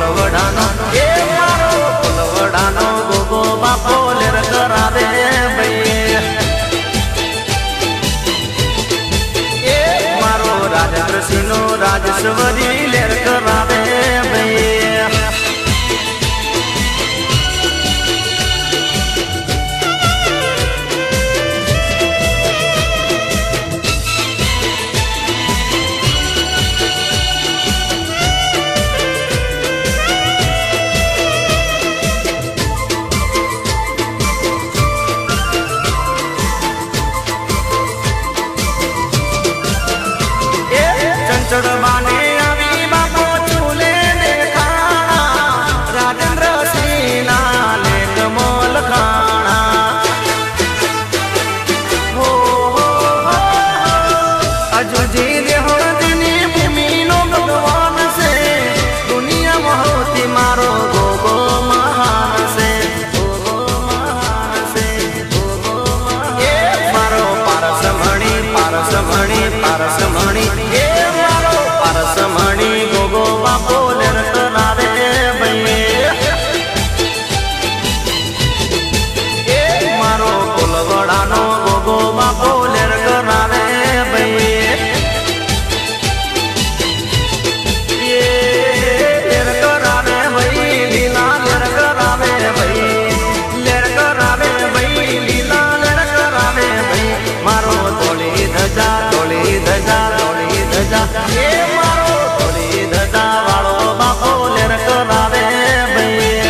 ફૂલવડાનો એ મારો ફૂલવડાનો ગોગો બાપો લેર કરાવે ભાઈ એ મારો રાજદ્રસિંહનો રાજેશ્વરી લેર કરાવે ભાઈ ચડવાને આવી બાપો ચૂલે દેખાણા રાજેન્દ્રસિંહના લેખ મોલ ખાણા હો અજુજી દેહોળની ભૂમિનો ભગવાન છે દુનિયામાં હોતી મારો ગોગો મહાન છે મારો પારસમણી પારસમણી પારસમણી સમણી ગોગો બાપો લેર કરાવે ભાઈ એ મારો ફૂલવડાનો ગોગો બાપો લેર કરાવે ભાઈ લેર કરાવે ભાઈ લીલા લેર કરાવે ભાઈ લેર કરાવે ભાઈ લીલા લેર કરાવે ભાઈ મારો તોડી ધજા તોડી ધજા તોડી ધજા એ કરાવે ભાઈ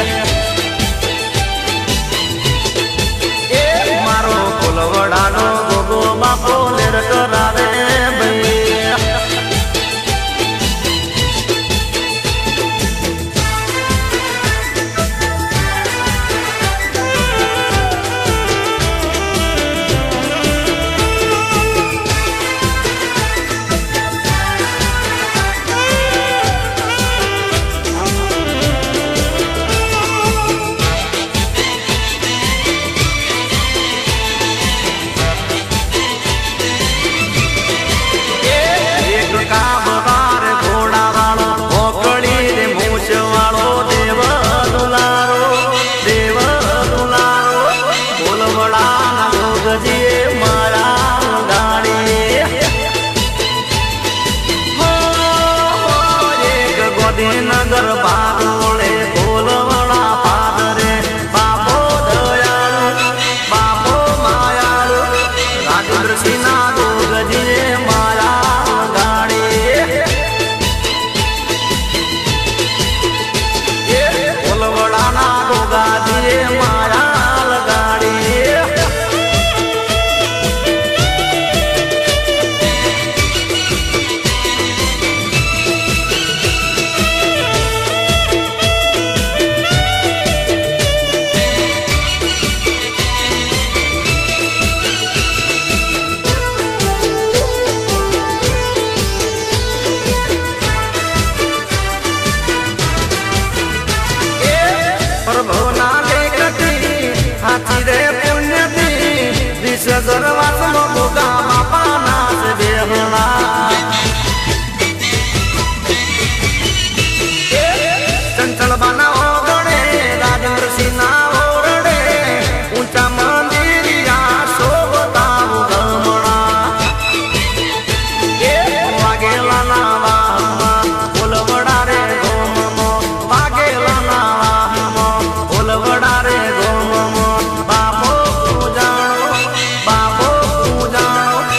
નગર બારોળે ફૂલવડા પાદરે બાપો દયાળુ બાપો માયાળુ રાજેન્દ્રસિંહના ગોગજીએ મારા ગાડી ફૂલવડાના ગોગાજીએ મારા લગાડી દરવાસમાં ગોગા બાપાના જ બેહણા ચંચળ બાના ઓગણે રાજેન્દ્રસિંહના ઓરડે ઊંચા મંદિરિયા શોભતા ગમણા વાગેલાના વાહમાં ફૂલવડા રે ગોમમો વાગેલાના વાહમાં ફૂલવડા રે ગોમમો બાપો પૂજાણો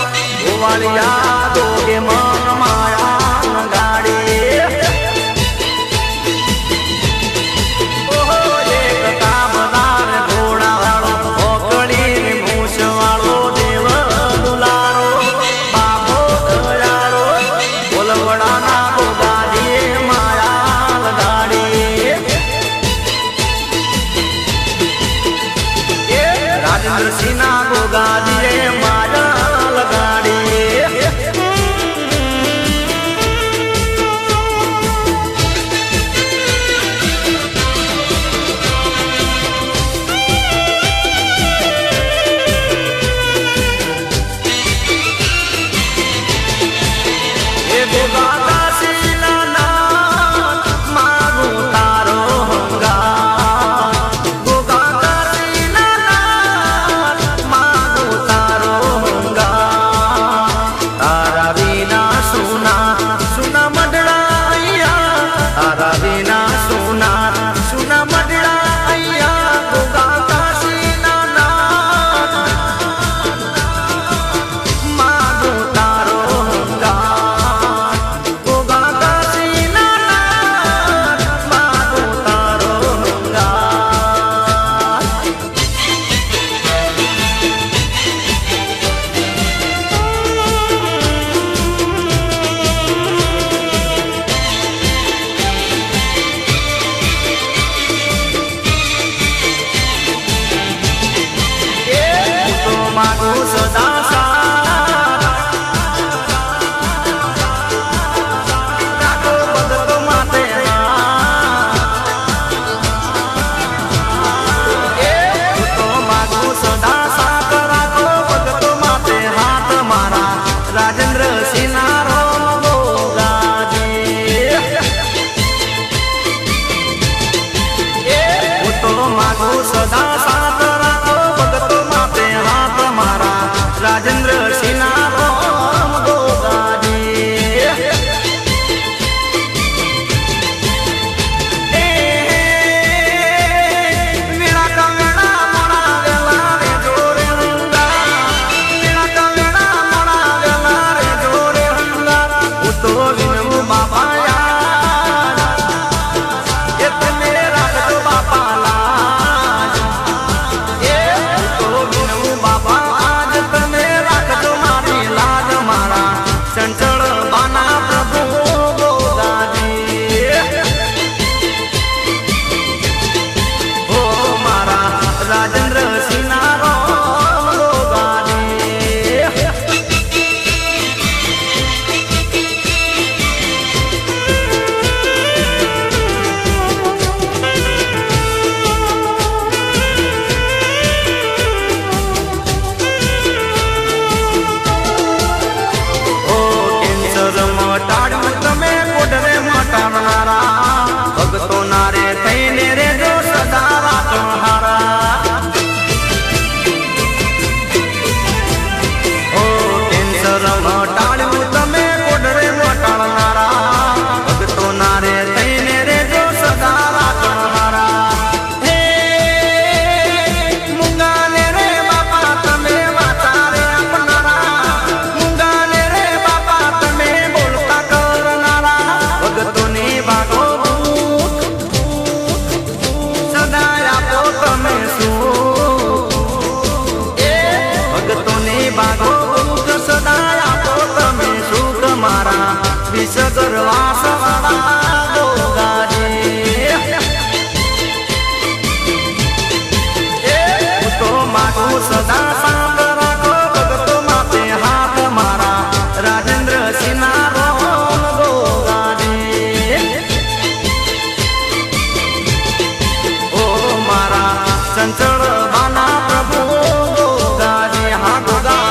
તારા વિના સુના સુના મઢડા અહીંયા ગોગા કાશીના નાથ માગો તારો હંગાત ગોગા કાશીના નાથ માગો તારો હંગાત માગું સદા સાથ રાખો ભગતો માટે તો માગું સદા સાથ રાખો ભગતો માટે હાથ મારા રાજેન્દ્ર સિંહના રોમ ગોગાજી તો માગું સદા સાથ રાખો ભગતો માટે હાથ મારા રાજેન્દ્ર સિંહના રોમ ગોગાજી વીણા કવેડા મોડા વેલા રે જોરે હંગા વીણા કવેડા મોડા વેલા રે જોરે હંગા હું તો વિનવું બાપા યાર એ તમે રાખજો બાપા લાજ એ હું તો વિનવું બાપા આજ તમે રાખજો મારી લાજ મારા ચંચળ બાના પ્રભુ ગોગાજી ઓ મારા રાજેન્દ્ર સિંહના રોમ ગોગાજી ઓ કેન્સર મટાડ્યું તમે કોડરે મટાડનારા ભગતો નારે થઈને રે જો સદા રાખનારા ઓ કેન્સર મટાડ્યું તમે કોડરે મટાડનારા ભગતો નારે થઈને રે જો સદા રાખનારા હે મુંગાને રે બાપા તમે વાતા રે આપનારા મુંગાને રે બાપા તમે બોલતા કરનારા ભગતોની ભાગો સદા આપો તમે સુખ એ ભગતોની ભાગો સદા આપો તમે સુખ મારા વિસગર વાસવાળા ગોગાજી હું તો માગું સદા સાથ રાખો ભગતો માટે હાથ મારા રાજેન્દ્ર સિંહના રોમ ગોગાજી ઓ મારા ચંચળ બાના પ્રભુ ગોગાજી હા ગોગા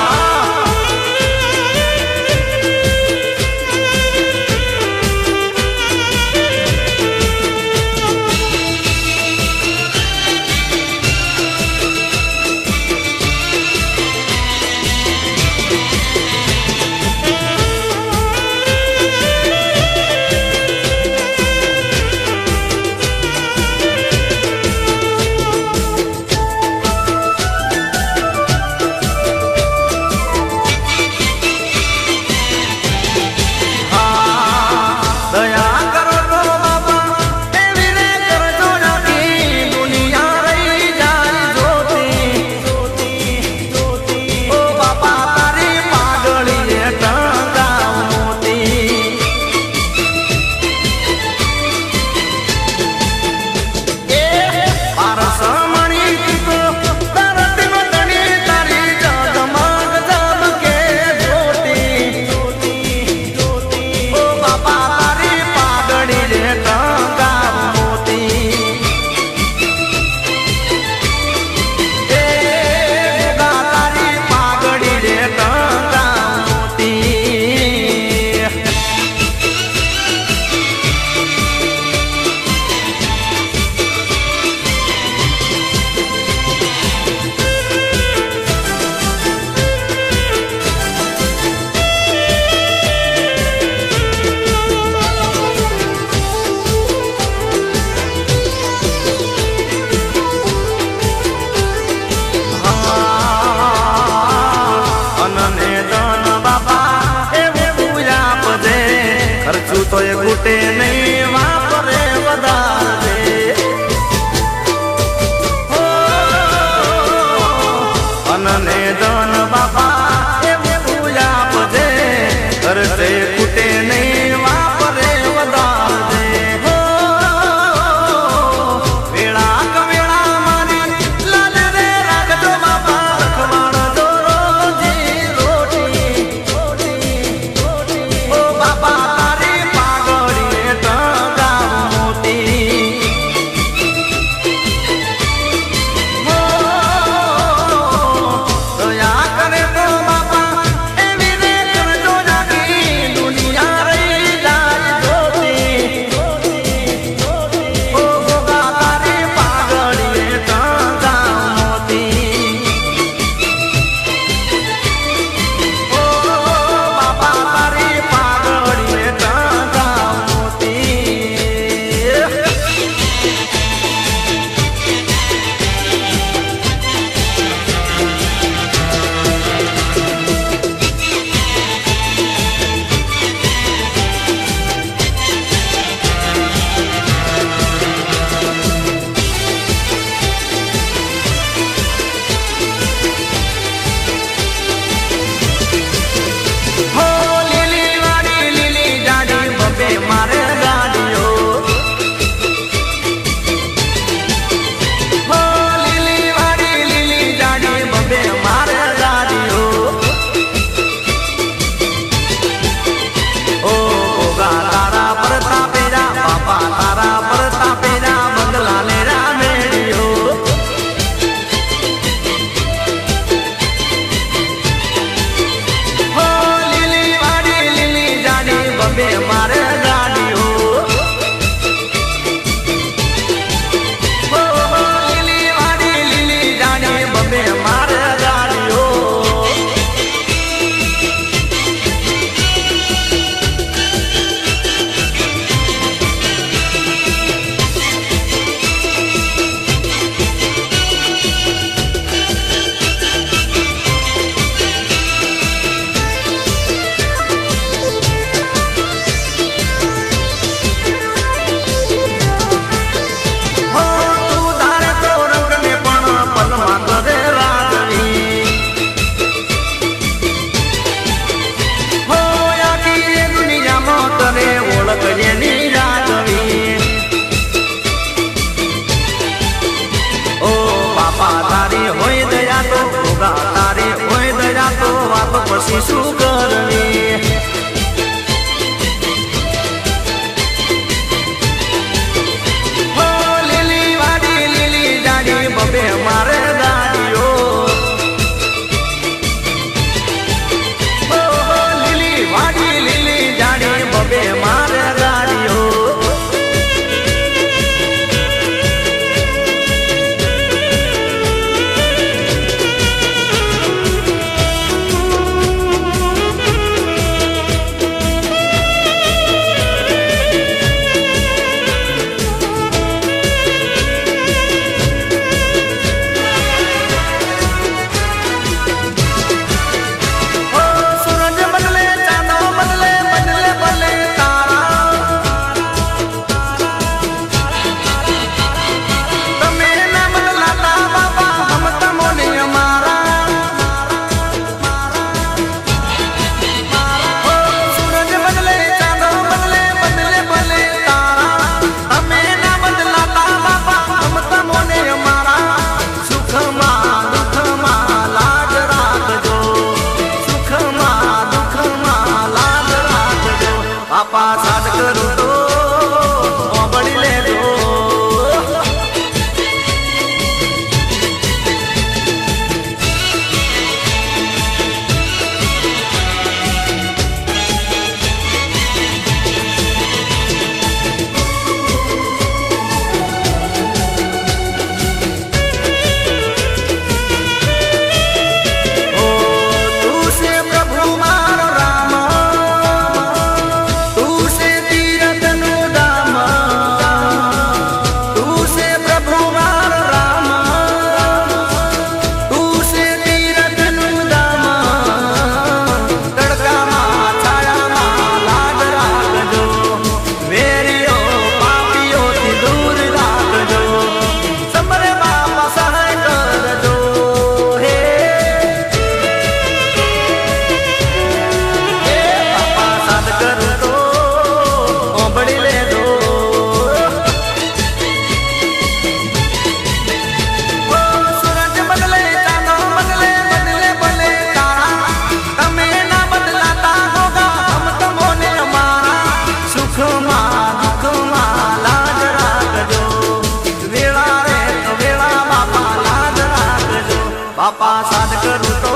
બાપા સાદ કરું તો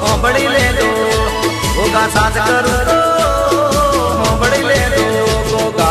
હોંભળી લેજો ગોગા સાદ કરું તો હોંભળી લેજો ગોગા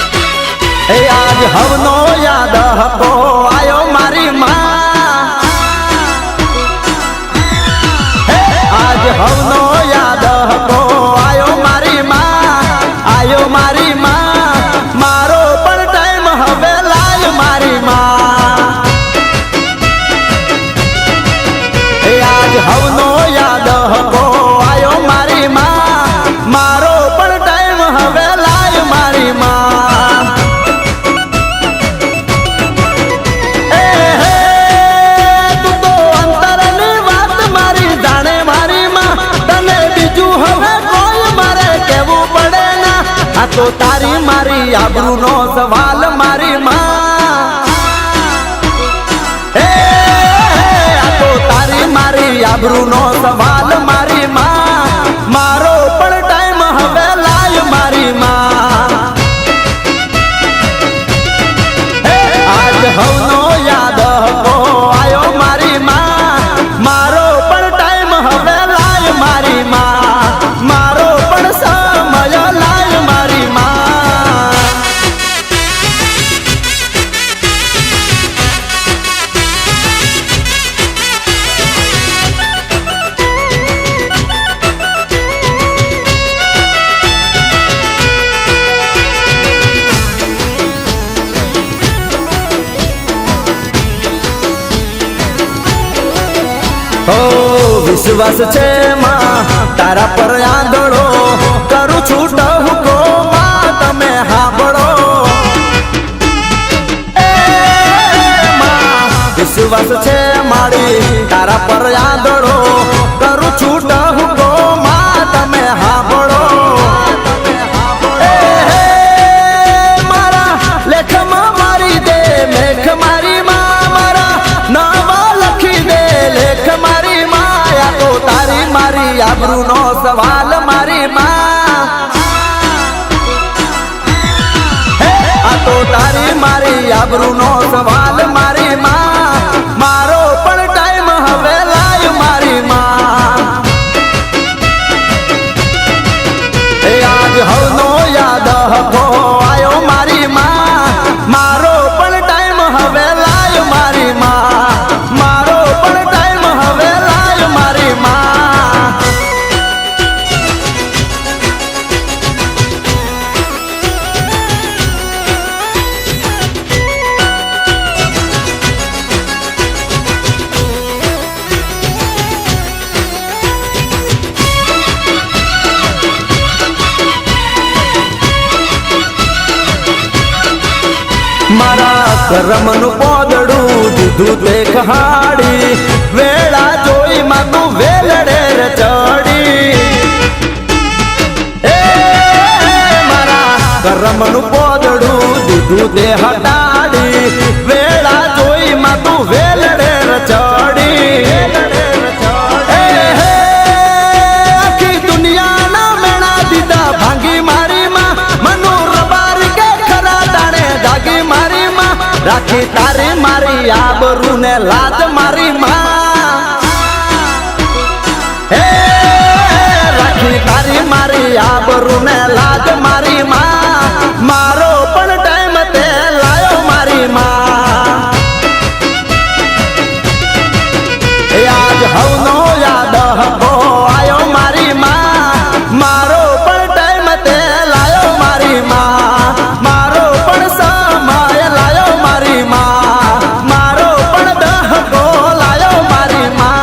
आज हवनो याद हको आयो मारी माँ आज हवनो याद हको आयो मारी माँ मारो पण टाइम हवे लाय मारी माँ आज हवनो याद हको आयो मारी माँ मारो पण टाइम हवे लाय मारी माँ तो तारी मारी आबरू नो सवाल मारी माँ तो तारी मारी आबरू नो सवाल मारी माँ मारो पण टाइम हवे लाय मारी माँ आज हवनो याद हको आयो मारी माँ मारो पण टाइम हवे लाय मारी माँ मारो पण समय लाय मारी माँ विश्वास छे मां तारा पर आंधळो करू छूट हुको मां तमे हांभळो विश्वास छे मारी तारा पर आंधळो करू छूट हुको मां तमे हांभळो मारा लेखमा मारी दे मेघ मारी मां मारा नावा लखी दे लेख मारी तो तारी मारी आबरू नो सवाल मारी माँ तो तारी मारी आबरू नो सवाल मारी माँ मारो पण टाइम हवे लाय मारी माँ आज हवनो याद हको आयो मारी माँ मारो पण टाइम हवे लाय मारी माँ मारो पण टाइम हवे लाय मारी माँ मारा करमनु पोदड़ू दीधू ते कहाड़ी वेला जोई मागू वेलड़े रे चढ़ी मारा करमनु पोदड़ू दीधू ते हटाड़ी वेला जोई मागू वेलड़े रे चढ़ी आखी दुनिया ना मेणा दीदा भांगी मारी माँ मनु रबार के खरा दाने दागी मारी माँ राखी तारी मारी आबरू ने लाज मारी माँ राखी तारी मारी आबरू ने लाज मारी माँ मारो पण टाइम ते लायो मारी माँ आज हवनो याद हको आयो मारी माँ मारो पण टाइम ते लायो मारी माँ मारो पण समय लायो मारी माँ मारो पण दहको लायो मारी माँ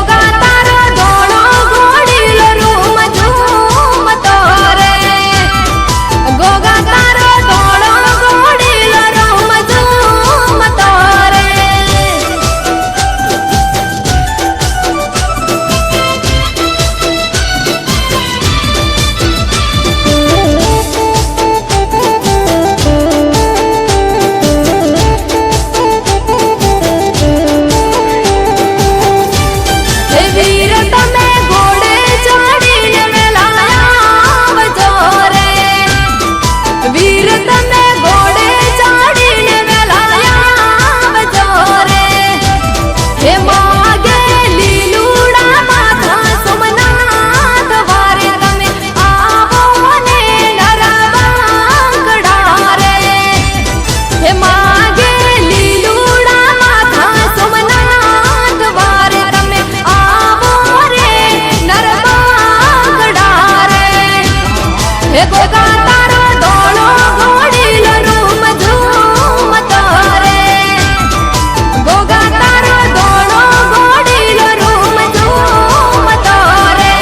गोगा तारो धोळो घोड़ीलो रूम झूमतो रे गोगा तारो धोळो घोड़ीलो रूम झूमतो रे वीर तमे घोड़े चढ़ीने वेलाया आवजो रे वीर तमे घोड़े चढ़ीने वेलाया आवजो रे हे मागे લીલુડા માથા સોમનાથ વારે તમે આવો ને નરવાંગડા રે હે માગે લીલુડા માથા સોમનાથ વારે તમે આવો રે નરવાંગડા રે હે ગોગા તારો ધોળો ઘોડીલો રૂમ ઝૂમતો રે ગોગા તારો ધોળો ઘોડીલો રૂમ ઝૂમતો રે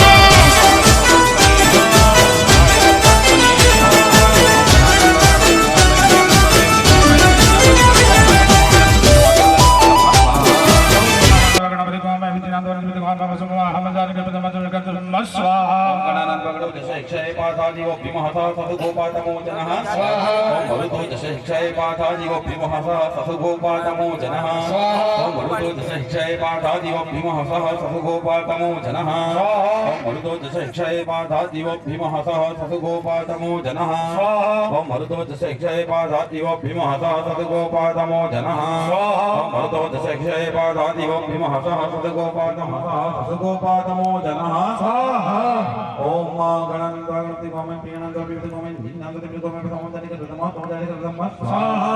गणपति गोम विद्यानंद गणपति गोम बाबा सुमो हमजान गणपति मंत्र गणपति स्वाहा गणानां भगवतो दश शिक्षाये पाठादिवो विमहसा सतुगोपातमो जनः स्वाहा ओम भगवतो दश शिक्षाये पाठादिवो विमहसा सतुगोपातमो जनः स्वाहा ओम भगवतो दश शिक्षाये पाठादिवो विमहसा सतुगोपातमो जनः स्वाहा ओम भगवतो दश शिक्षाये पाठादिवो विमहसा सतुगोपातमो जनः स्वाहा ओम भगवतो दश शिक्षाये पाठादिवो विमहसा सतुगोपातमो जनः स्वाहा ओम भगवतो दश शिक्षाये पाठादिवो विमहसा सतुगोपातमो जनः स्वाहा ओम गणपति गोम पीणंद विद्युत गोम निन्नंद विद्युत गोम समोदनिक धर्मा समोदनिक धर्मा स्वाहा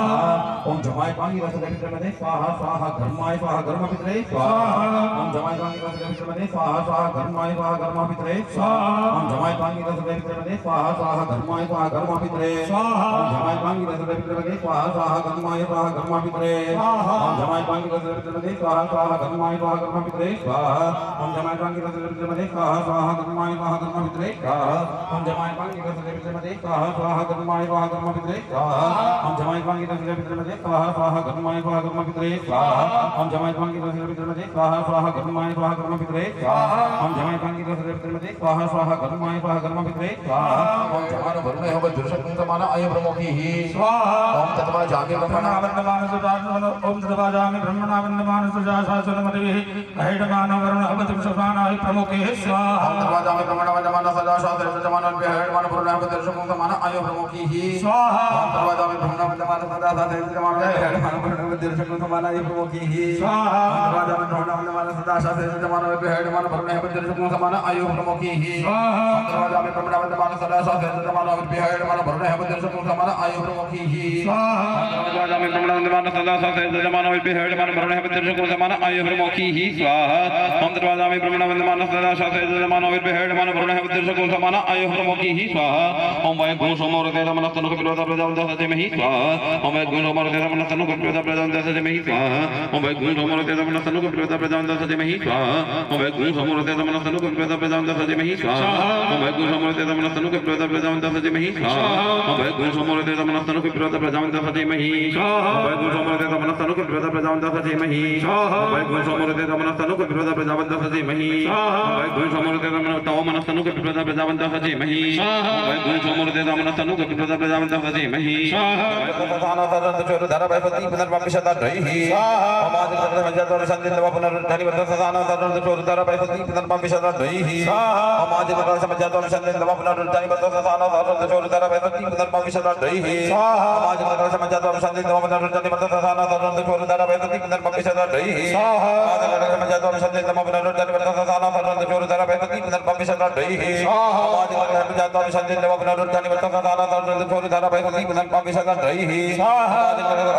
ओम जमाय पांगी रस गणित मध्ये स्वाहा स्वाहा धर्माय स्वाहा धर्म पित्रे स्वाहा ओम जमाय पांगी रस गणित मध्ये स्वाहा स्वाहा धर्माय स्वाहा धर्म पित्रे स्वाहा ओम जमाय पांगी रस गणित मध्ये स्वाहा स्वाहा धर्माय स्वाहा धर्म पित्रे स्वाहा ओम जमाय पांगी रस गणित मध्ये स्वाहा स्वाहा धर्माय स्वाहा धर्म पित्रे स्वाहा ओम जमाय पांगी रस गणित मध्ये स्वाहा स्वाहा धर्माय स्वाहा धर्म पित्रे स्वाहा ओम जमाय पांगी रस गणित मध्ये स्वाहा स्वाहा धर्माय स्वाहा धर्म पित्रे स्वाहा ओम जमाय पांगी रस गणित मध्ये स्वाहा स्वाहा धर्माय स्वाहा धर्म पित्रे स्वाहा ओम जमाय पांगी रस गणित मध्ये स्वाहा स्वाहा धर्माय स्वाहा धर्म पित्रे स्वाहा ओम जमाय पांगी रस गणित मध्ये स्वाहा स्वाहा धर्माय स्वाहा धर्म पित्रे स्वाहा ओम जमाय पांगी रस गणित मध्ये स्वाहा स्वाहा धर्माय स्वाहा धर्म पित्रे स्वाहा ओम जमाय वरुण होब दुर्शक्ति समान आय ब्रह्मोखी स्वाहा ओम तत्वा जागे ब्रह्मणावन्दमान सुजान ओम तत्वा जामि ब्रह्मणावन्दमान सुजा शासन मतिभिः अहेडमान वरुण अवतम समानाय प्रमुखे स्वाहा ओम तत्वा जागे ब्रह्मणावन्दमान सदा शासन समान अहेडमान वरुण अवतम समान आय ब्रह्मोखी स्वाहा ओम तत्वा जागे ब्रह्मणावन्दमान सदा शासन समान अहेडमान वरुण अवतम समान आय ब्रह्मोखी स्वाहा ओम तत्वा जागे ब्रह्मणावन्दमान सदा शासन समान अहेडमान वरुण अवतम समान आय ब्रह्मोखी स्वाहा ओम तत्वा जागे ब्रह्मणावन्दमान सदा शासन समान अहेडमान वरुण अवतम समान आय ब्रह्मोखी स्वाहा जामे ब्रह्मणावन्दमान सदा शासन समान अहेडमान वरुण अवतम समान आय ब्रह्मोखी स्वाहा ओम तत्वा जामे ब्रह्मणावन्दमान सदा शासन समान अहेडमान वरुण अवतम समान आय ब्रह्मोखी स्वाहा ओम वै गुण सोमोरते रमणस्तनु कपिलवता प्रजावन्तः सतिमहि स्वाहा ओम वै गुण सोमोरते रमणस्तनु कपिलवता प्रजावन्तः सतिमहि स्वाहा ओम वै गुण सोमोरते रमणस्तनु कपिलवता प्रजावन्तः सतिमहि स्वाहा ओम वै गुण सोमोरते रमणस्तनु कपिलवता प्रजावन्तः सतिमहि स्वाहा ओम वै गुण सोमोरते रमणस्तनु कपिलवता प्रजावन्तः सतिमहि स्वाहा ओम वै गुण सोमोरते रमणस्तनु कपिलवता प्रजावन्तः सतिमहि स्वाहा ओम वै गुण सोमोरते रमणस्तनु कपिलवता प्रजावन्तः सतिमहि स्वाहा ओम वै गुण सोमोरते रमणस्तनु कपिलवता प्रजावन्तः सतिमहि स्वाहा ओम वै गुण सोमोरते रमणस्तनु कपिलवता प्रजावन्तः सतिमहि स्वाहा ओम वै गुण सोमोरते रमणस्तनु कपिलवता प्रजावन्तः सतिमहि स्वाहा तथाना तदंत चोर धरा भयपति पुनर्वंशता रहि स्वाहा ओम आदि सर्व मंजर संदिन व पुनरुद्धरि वद तथाना तदंत चोर धरा भयपति पुनर्वंशता रहि स्वाहा ओम आदि सर्व मंजर संदिन व पुनरुद्धरि वद तथाना तदंत चोर धरा भयपति पुनर्वंशता रहि स्वाहा ओम आदि सर्व मंजर संदिन व पुनरुद्धरि वद तथाना तदंत चोर धरा भयपति पुनर्वंशता रहि स्वाहा आदि सर्व मंजर संदिन व पुनरुद्धरि वद तथाना तदंत चोर धरा भयपति पुनर्वंशता रहि स्वाहा ओम आदि सर्व प्रजातो विशंति देव पुनरुत्थानि वर्तकाला तोर धारा भयसति पुनः पापिशका रहि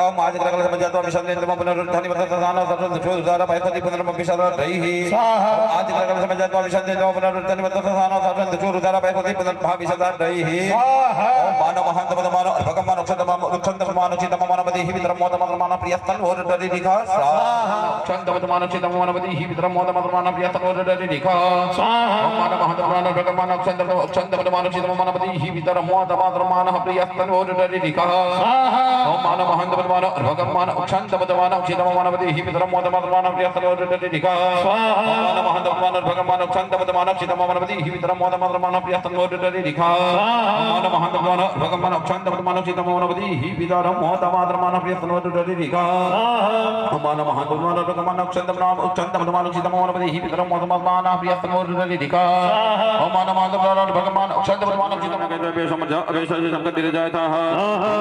ओम आज ग्रगल समझातो विशंति देव पुनरुत्थानि वर्तकाला तोर धारा भयसति पुनः पापिशका रहि आज ग्रगल समझातो विशंति देव पुनरुत्थानि वर्तकाला तोर धारा भयसति पुनः पापिशका रहि ओम मानव महंत पदमान भगवान अक्षत मान चितम मानवति हि विद्रम मोद मान प्रियस्तन और डरि दिखा अक्षत मान चितम मानवति हि विद्रम मोद मान प्रियस्तन और डरि दिखा ओम मानव महंत पदमान भगवान अक्षत मान चितम मानवति हि विद्रम मोद मान प्रियस्तन और डरि दिखा ओम मानव महंत पदमान भगवान अक्षत मान चितम मानवति हि विद्रम मोद मान प्रियस्तन और डरि दिखा ओम मानव महंत पदमान भगवान अक्षत मान चितम मानवति हि विद्रम मोद मान प्रियस्तन और डरि दिखा ओम मानव महंत पदमान भगवान अक्षत मान चितम मानवति हि विद्रम मोद मान प्रियस्तन और डरि दिखा ओम मानव महंत पदमान भगवान अक्षत मान चितम मानवति हि विद्रम मोद मान प्रियस्तन और डरि दिखा ओम मानव महंत पदमान भगवान अक्षत मान चितम के समझ अवेश संकट दिले जाय था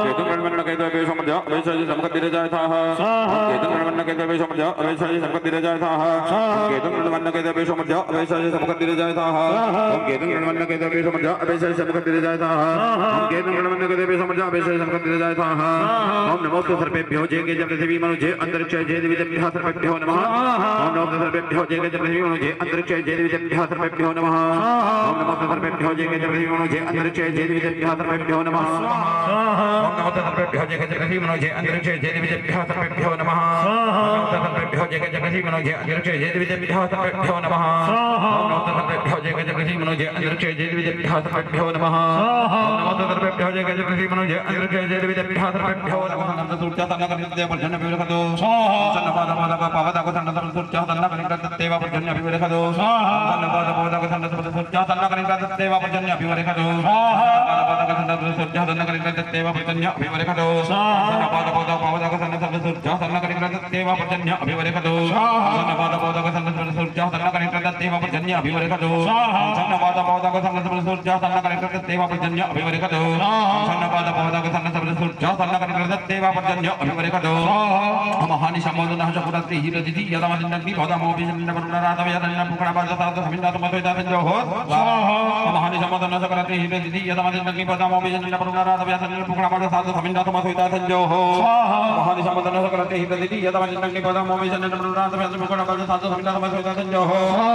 केतु गणमन के वे समझ अवेश संकट दिले जाय था केतु गणमन के वे समझ अवेश संकट दिले जाय था केतु गणमन के वे समझ अवेश संकट दिले जाय था केतु गणमन के वे समझ अवेश संकट दिले जाय था केतु गणमन के वे समझ अवेश संकट दिले जाय था ओम नमो सर्वेभ्यो जय जय पृथ्वी मनुजे अंतरिक्ष जय देवी देवता सर्वेभ्यो नमः ओम नमो सर्वेभ्यो जय जय पृथ्वी मनुजे अंतरिक्ष जय देवी देवता सर्वेभ्यो नमः ओम नमो सर्वेभ्यो जय जय पृथ्वी मनुजे अंतरिक्ष जय देवी देवता सर्वेभ्यो नमः ओम नमो सर्वेभ्यो जय जय पृथ्वी मनुजे अंतरिक्ष जय देवी देवता सर्वेभ्यो नमः ओम नमो सर्वेभ्यो जय जय पृथ्वी मनुजे अंतरिक्ष जय देवी देवता सर्वेभ्यो नमः ओम नमो सर्वेभ्यो जय जय पृथ्वी मनुजे अंतरिक्ष जय देवी देवता सर्वेभ्यो नमः ओम नमो सर्वेभ्यो जय जय पृथ्वी मनुजे अंतरिक्ष जय देवी देवता सर्वेभ्यो नमः नमो सूर्य तन्न करिते पर्जन्य विरखदो सन्न पाद पाद पावद को तन्न सूर्य तन्न करिते देव पर्जन्य विरखदो सन्न पाद पाद को तन्न सूर्य तन्न करिते देव पर्जन्य विरखदो पाद पाद को तन्न सूर्य तन्न करिते देव पर्जन्य विरखदो सन्न पाद पाद पावद को तन्न सूर्य तन्न करिते देव पर्जन्य विरखदो सन्न पाद पाद को तन्न सूर्य तन्न करिते देव पर्जन्य विरखदो सन्न पाद पाद को तन्न सूर्य तन्न करिते देव पर्जन्य विरखदो सन्न पाद पाद को तन्न सूर्य तन्न करिते देव पर्जन्य विरखदो महानि समोदनः चकुरति हिरदिति यदमदिन्नग्नि भवदमोभिजन्न वरुणरातव यदन्न पुखणपादसाद समिन्नात मधुदातञ्जोः महानि समोदनः चकुरति हिरदिति यदमदिन्नग्नि भवदमोभिजन्न वरुणरातव यदन्न पुखणपादसाद समिन्नात मधुदातञ्जोः महानि समोदनः चकुरति हिरदिति यदमदिन्नग्नि भवदमोभिजन्न वरुणरातव यदन्न पुखणपादसाद समिन्नात मधुदातञ्जोः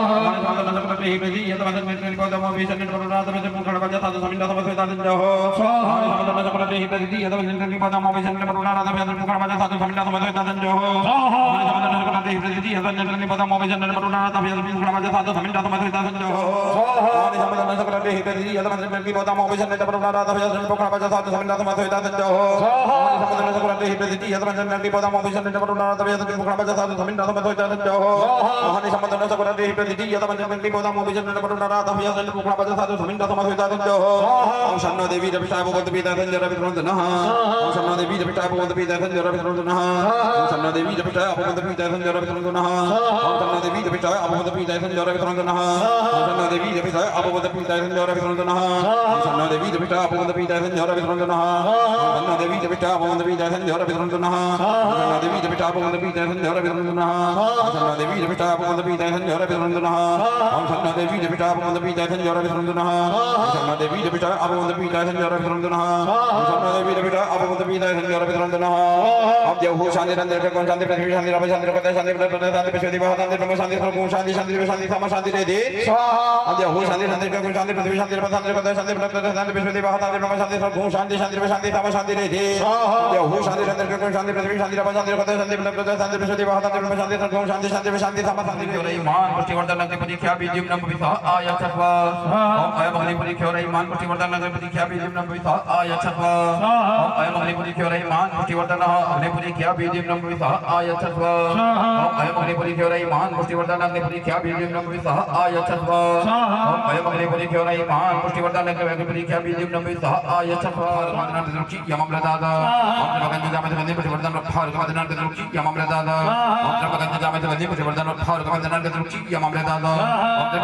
महानि समोदनः चकुरति हिरदिति यदमदिन्नग्नि भवदमोभिजन्न वरुणरातव यदन्न पुखणपादसाद समिन्नात मधुदातञ्जोः महानि समोदनः चकुरति हिरदिति यदमदिन्नग्नि भवदमोभिजन्न वरुणरातव यदन्न पुखणपादसाद समिन्नात मधुदातञ्जोः महानि समोदनः चकुरति हिरदिति यदमदिन्नग्नि भवदमोभिजन्न वरुणरातव यदन्न पुखणपादसाद समिन्नात मधुदातञ्जोः महानि समोदनः चकुरति हिरदिति यदमदिन्नग्नि भवदमोभिजन्न वरुणरातव यदन्न पुखणपादसाद समिन्नात मधुदातञ्जोः महानि समोदनः चकुरति हिरदिति यदमदिन्नग्नि भवदमोभिजन्न वरुणरातव यदन्न पुखणपादसाद समिन्नात मधुदातञ्जोः महानि समोदनः चकुरति हिरदिति यदमदिन्नग्नि भवदमोभिजन्न वरुणरातव यदन्न पुखणपादसाद समिन्नात मधुदातञ्जोः ओम शन्नो देवी रविष्ठा भगवती पीता संजय रविन्द्रनः ओम शन्नो देवी रविष्ठा भगवती पीता संजय रविन्द्रनः ओम शन्नो देवी रविष्ठा भगवती पीता संजय रविन्द्रनः ओम शन्नो देवी रविष्ठा भगवती पीता संजय रविन्द्रनः ओम शन्नो देवी रविष्ठा भगवती पीता संजय रविन्द्रनः ओम शन्नो देवी रविष्ठा भगवती पीता संजय रविन्द्रनः ओम शन्नो देवी रविष्ठा भगवती पीता संजय रविन्द्रनः ओम शन्नो देवी रविष्ठा भगवती पीता संजय रविन्द्रनः ओम शन्नो देवी रविष्ठा भगवती पीता संजय रविन्द्रनः ओम शन्नो देवी रविष्ठा भगवती पीता संजय रविन्द्रनः ओम शन्नो देवी रविष्ठा भगवती पीता संजय रविन्द्रनः ओम शन्नो देवी रविष्ठा भगवती पीता संजय रविन्द्रनः अब जब हो शांति रंद्र के कौन शांति पृथ्वी शांति रब शांति रकते शांति प्रकृति शांति पृथ्वी बाह शांति ब्रह्म शांति सर्व शांति शांति शांति सम शांति रे दे अब जब हो शांति रंद्र के कौन शांति पृथ्वी शांति रब शांति रकते शांति प्रकृति शांति पृथ्वी बाह शांति ब्रह्म शांति सर्व शांति शांति शांति सम शांति रे दे जब हो शांति रंद्र के कौन शांति पृथ्वी शांति रब शांति रकते शांति प्रकृति शांति पृथ्वी बाह शांति ब्रह्म शांति सर्व शांति शांति शांति सम शांति रे ईमान पुष्टिवर्धन नगरी परीक्षा विद्युम नम विसा आया छत्वा ओम अय मगरी परीक्षा रे ईमान पुष्टिवर्धन नगरी परीक्षा विद्युम नम विसा आया छत्वा ओम अय मगरी परीक्षा रे ईमान पुष्टिवर्धन अग्नि परीक्षा विद्युम नम विसा आया छत्वा ओम अय मगरी परीक्षा रे ईमान पुष्टिवर्धन अग्नि परीक्षा विद्युम नम विसा आया छत्वा ओम अय मगरी परीक्षा रे ईमान पुष्टिवर्धन अग्नि परीक्षा विद्युम नम विसा आया छत्वा मानना रुचि यमम्रदादा ओम भगवान जामे वंदे पुष्टिवर्धन रफार मानना रुचि यमम्रदादा ओम भगवान जामे वंदे पुष्टिवर्धन रफार मानना रुचि यमम्रदादा ओम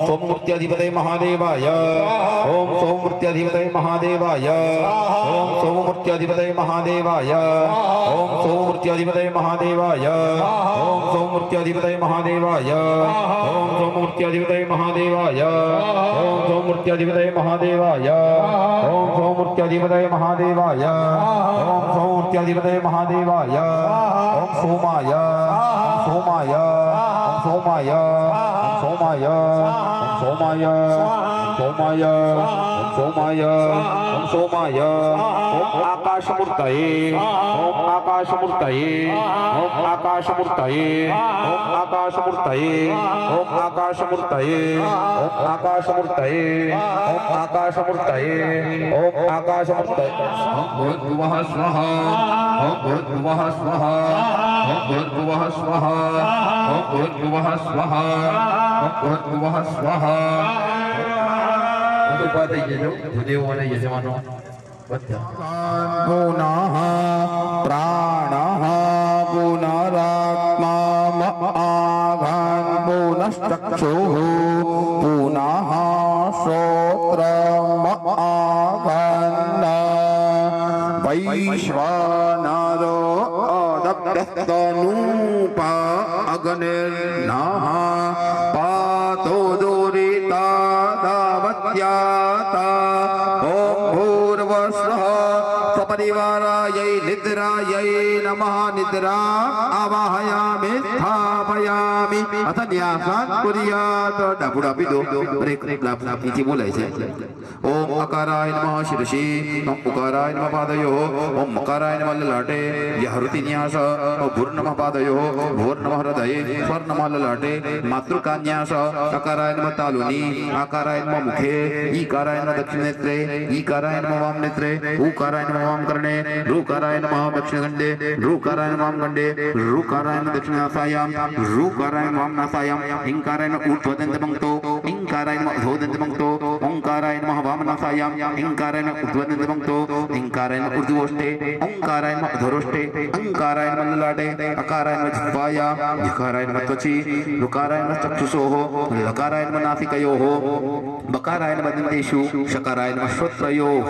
सोममूर्त्यधिपतये महादेवाय ओम सोममूर्त्यधिपतये महादेवाय ओम सोममूर्त्यधिपतये महादेवाय ओम सोममूर्त्यधिपतये महादेवाय ओम सोममूर्त्यधिपतये महादेवाय ओम सोममूर्त्यधिपतये महादेवाय ओम सोममूर्त्यधिपतये महादेवाय ओम सोममूर्त्यधिपतये महादेवाय ओम सोममूर्त्यधिपतये महादेवाय ओम सोमाय सोमाय सोमाय सोमाय सोमाय सोमाय सोमाय सोमाय ओम आकाशमूर्तये ओम आकाशमूर्तये ओम आकाशमूर्तये ओम आकाशमूर्तये ओम आकाशमूर्तये ओम आकाशमूर्तये ओम आकाशमूर्तये ओम आकाशमूर्तये ओम भूर्भुवः स्वः ओम भूर्भुवः स्वः ओम भूर्भुवः स्वः ओम भूर्भुवः स्वः ओम भूर्भुवः स्वः ભૂદેવો અને યજમાનો બધા પુનઃ પ્રાણ पुनरात्मा आघान पुनश्चक्षुः पुनः श्रोत्रम आघान वैश्वानरो अदप्यस्तनूपा अग्निर्नः पातो दुरिता दावत्याता ॐ भूर्वस्वः सपरिवारायै निद्रायै नमः निद्रा आवाहयामि स्थापयामि अथ न्यासान् कुर्यात् डाबुडाबी दो ब्रेक क्लाप इति बोलायचे ओम अकाराय नमः शिरसि ओम उकाराय नमः पादयोः ओम मकाराय नमः ललाटे यहृति न्यास ओम भूर् नमः पादयोः भूर् नमः हृदये स्वर नमः ललाटे मातृका न्यास अकाराय नमः तालुनि आकाराय नमः मुखे ईकाराय नमः दक्षिण नेत्रे ईकाराय नमः वाम नेत्रे ऊकाराय नमः वाम कर्णे ऋकाराय नमः दक्षिण गंडे ऋकाराय नमः वाम गंडे ऋकाराय नमः दक्षिण नासायाम ऋकाराय नमः वाम नासायाम हिंकाराय नमः ऊर्ध्वदंत पंक्तो हिंकाराय नमः अधोदंत पंक्तो ओंकाराय नमः वाम नासायाम हिंकाराय नमः ऊर्ध्वदंत पंक्तो हिंकाराय नमः ऊर्ध्वोष्ठे ओंकाराय नमः अधोरोष्ठे अंकाराय नमः ललाटे अकाराय नमः जिह्वायाम यकाराय नमः त्वचि ऋकाराय नमः चक्षुषोः लकाराय नमः नासिकयोः बकाराय नमः दन्तेषु शकाराय नमः श्रोत्रयोः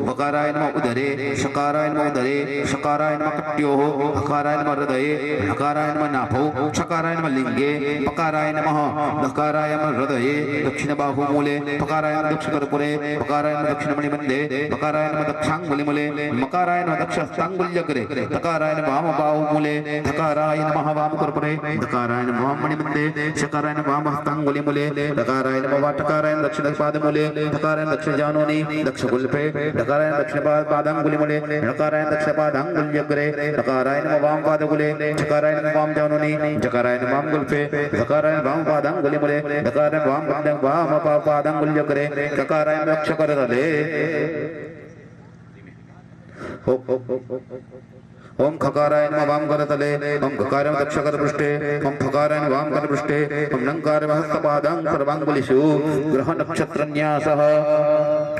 वकाराय नमः उदरे शकाराय नमः उदरे शकाराय नमः कट्योः हकाराय नमः हृदये हकाराय नमः नाभौ शकाराय नमः लिंगे पकाराय नमः दकाराय नमः हृदये दक्षिण बाहुमूले पकाराय नमः दक्षकर्पुरे पकाराय नमः दक्षिणमणिबन्धे पकाराय नमः दक्षाङ्गुलिमूले मकाराय नमः दक्षस्थाङ्गुल्यग्रे तकाराय नमः वामबाहुमूले धकाराय नमः वामकर्पुरे धकाराय नमः वाममणिबन्धे शकाराय नमः वामहस्ताङ्गुलिमूले धकाराय नमः वाटकाराय नमः दक्षिणपादमूले धकाराय नमः दक्षिणजानुनि दक्षगुल्फे धकाराय नमः दक्षिणपादाङ्गुलिमूले धकाराय नमः दक्षिणपादाङ्गुल्यग्रे धकाराय नमः वामपादकुले धकाराय नमः वामजानुनि धकाराय नमः वामगुल्फे धकाराय नमः वामपादाङ्गुलिमूले धकाराय नमः वामपादाङ्गुल्यग्रे धकाराय नमः दक्षकरतले ओम खकाराय नमः वाम करतले ओम खकाराय नमः दक्षकरपृष्ठे ओम फकाराय नमः वाम करपृष्ठे ओम नंकाराय नमः हस्तपादां सर्वाङ्गुलिषु ग्रह नक्षत्रन्यासः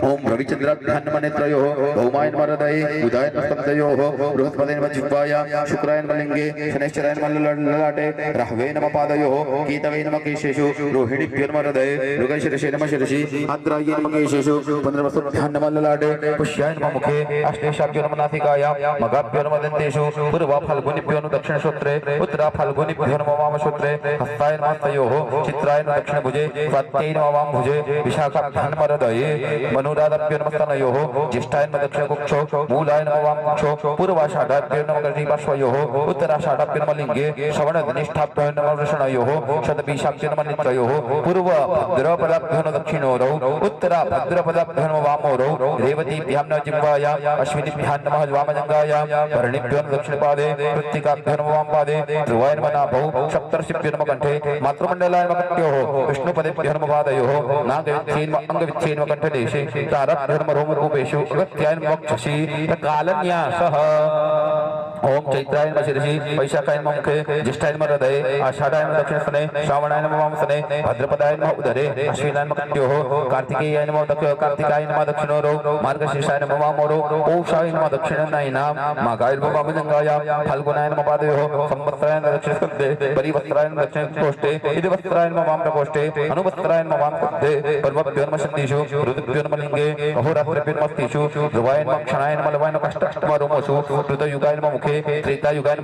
ओम रविचन्द्राभ्यां नमः नेत्रयोः भौमाय नमः हृदये उदाय नमः स्तब्धयोः बृहस्पतये नमः जिह्वायां शुक्राय नमः लिङ्गे शनैश्चराय नमः ललाटे राहवे नमः पादयोः केतवे नमः केशेषु रोहिणीभ्यो नमः हृदये मृगशिरसे नमः शिरसि आद्रायै नमः केशेषु पुनर्वसुभ्यां नमः ललाटे पुष्याय नमः मुखे अश्लेषाभ्यो नमः नासिकायां मघाभ्यो नमः दन्तेषु पूर्वा फाल्गुनिभ्यो नमः दक्षिणश्रोत्रे उत्तरा फाल्गुनिभ्यो नमः वामश्रोत्रे हस्ताय नमः हस्तयोः चित्राय नमः दक्षिणभुजे स्वात्यै नमः वामभुजे विशाखाभ्यां नमः हृदये मनुराधाभ्यो नमः स्तनयोः ज्येष्ठाय नमः दक्षिणकुक्षौ मूलाय नमः वामकुक्षौ पूर्वाषाढाभ्यो नमः गर्भीपार्श्वयोः उत्तराषाढाभ्यो नमः लिङ्गे श्रवणधनिष्ठाभ्यो नमः वृषणयोः शतबीशाभ्यो नमः नेत्रयोः पूर्वभद्रपदाभ्यो नमः दक्षिणोरौ उत्तराभद्रपदाभ्यो नमः वामोरौ रेवतीभ्यां नमः जिह्वायां अश्विनीभ्यां नमः वामजङ्घायां भरणिभ्यो नमः दक्षिणपादे कृत्तिकाभ्यो नमः वामपादे ध्रुवाय नमः नाभौ सप्तर्षिभ्यो नमः कण्ठे मातृमण्डलाय नमः कट्योः विष्णुपदेभ्यो नमः पादयोः नागविच्छेन अङ्गविच्छेन कण्ठदेशे तारभ्यो नमः रोमकूपेषु अगत्याय नमः वक्षसि कालन्यासः ओम चैत्राय नमः शिरसि वैशाखाय नमः मुखे ज्येष्ठाय नमः हृदये आषाढाय नमः दक्षिणस्तने श्रावणाय नमः वामस्तने भाद्रपदाय नमः उदरे अश्विनाय नमः कट्योः कार्तिकेयाय नमः कार्तिकाय नमः दक्षिणोरौ मार्गशीर्षाय नमः वामोरौ पौषाय नमः दक्षिणनयनां माघाय नमः वामजङ्घायां फाल्गुनाय नमः पादयोः संवत्सराय नमः दक्षिणस्कन्धे परिवस्त्राय नमः दक्षिणकोष्ठे इतिवस्त्राय नमः वामप्रकोष्ठे अनुवस्त्राय नमः वामपद्मे पर्वभ्यो नमः शन्दिषु ऋतुभ्यो नमः लिङ्गे अहोरात्रिभ्यो नमः स्थिषु ध्रुवाय नमः क्षणाय नमः लवाय नमः कष्टमरोमसु ऋतयुगाय नमः मुखे त्रेतायुगाय नमः